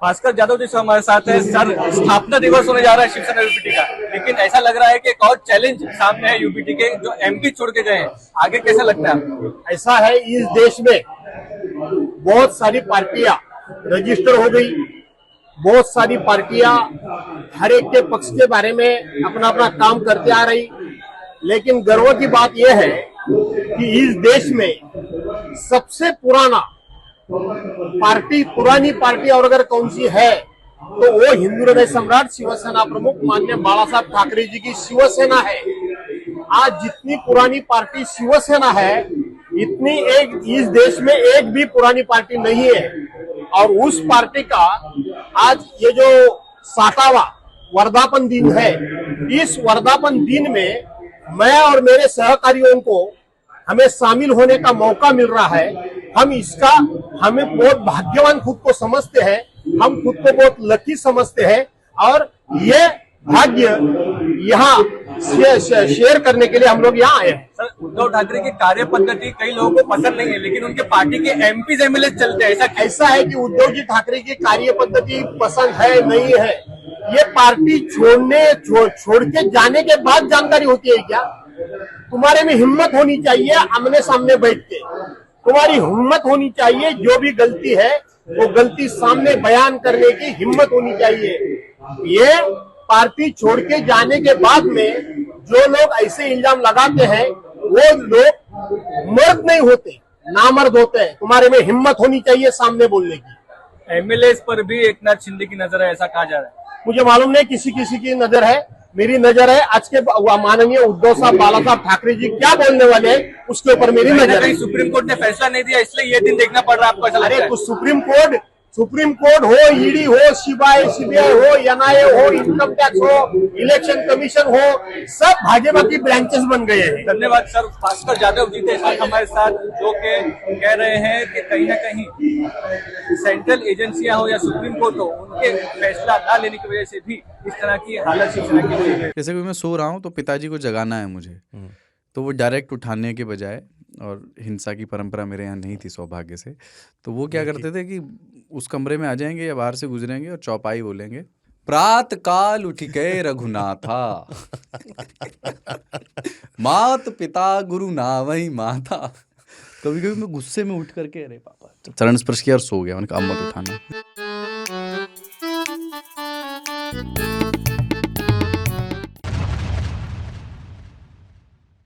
भास्कर जादव जी हमारे साथ है। सर, स्थापना दिवस होने जा रहा है शिवसेना यूपीटी का, लेकिन ऐसा लग रहा है कि एक और चैलेंज सामने है यूपीटी के, जो एमपी छोड़ के गए हैं। आगे कैसा लगता है आपको? ऐसा है, इस देश में बहुत सारी पार्टियां रजिस्टर हो गई, बहुत सारी पार्टियां हर एक के पक्ष के बारे में अपना अपना काम करते आ रही। लेकिन गर्व की बात यह है कि इस देश में सबसे पुरानी पार्टी और अगर कौन सी है तो वो हिंदू हृदय सम्राट शिवसेना प्रमुख माननीय बाला साहब ठाकरे जी की शिवसेना है। आज जितनी पुरानी पार्टी शिवसेना है, इतनी एक इस देश में एक भी पुरानी पार्टी नहीं है। और उस पार्टी का आज ये जो 60वां वर्धापन दिन है, इस वर्धापन दिन में मैं और मेरे सहकारियों को हमें शामिल होने का मौका मिल रहा है। हमें बहुत भाग्यवान खुद को समझते हैं, हम खुद को बहुत लकी समझते हैं और ये भाग्य यहाँ शेयर करने के लिए हम लोग यहाँ आए हैं। सर, उद्धव ठाकरे की कार्य पद्धति कई लोगों को पसंद नहीं है, लेकिन उनके पार्टी के एमपी एमएलए चलते हैं। ऐसा है कि उद्धव जी ठाकरे की कार्य पद्धति पसंद है नहीं है, ये पार्टी छोड़ के जाने के बाद जानकारी होती है क्या? तुम्हारे में हिम्मत होनी चाहिए, आमने सामने बैठ के तुम्हारी हिम्मत होनी चाहिए, जो भी गलती है वो गलती सामने बयान करने की हिम्मत होनी चाहिए। ये पार्टी छोड़ के जाने के बाद में जो लोग ऐसे इल्जाम लगाते हैं वो लोग मर्द नहीं होते, नामर्द होते हैं। तुम्हारे में हिम्मत होनी चाहिए सामने बोलने की। एमएलए पर भी एकनाथ शिंदे की नजर है, ऐसा कहा जा रहा है। मुझे मालूम नहीं किसी किसी की नजर है, मेरी नजर है आज के माननीय उद्धव साहब बाला साहब ठाकरे जी क्या बोलने वाले हैं उसके ऊपर मेरी नजर है। सुप्रीम कोर्ट ने फैसला नहीं दिया, इसलिए ये दिन देखना पड़ रहा है आपको, ऐसा लगता है? अरे तो सुप्रीम कोर्ट हो, ईडी हो, सीबीआई हो, एनआईए हो, इनकम टैक्स हो, इलेक्शन कमीशन हो, सब भाजपा की ब्रांचेस बन गए हैं। धन्यवाद सर। भास्कर जादव जी थे हमारे साथ, जो के कह रहे हैं कि कहीं ना कहीं सेंट्रल एजेंसियां हो या सुप्रीम कोर्ट हो, उनके फैसला न लेने की वजह से भी इस तरह की हालत शिवसेना की हुई है। जैसे कि मैं सो रहा हूँ तो पिताजी को जगाना है मुझे, तो वो डायरेक्ट उठाने के बजाय, और हिंसा की परंपरा मेरे यहाँ नहीं थी सौभाग्य से, तो वो क्या करते थे कि उस कमरे में आ जाएंगे या बाहर से गुजरेंगे और चौपाई बोलेंगे, प्रात काल उठ के रघुनाथा मात पिता गुरु नावही माता। कभी कभी मैं गुस्से में उठ करके अरे पापा चरण स्पर्श किया और सो गया। मैंने कहा अब मत उठाना।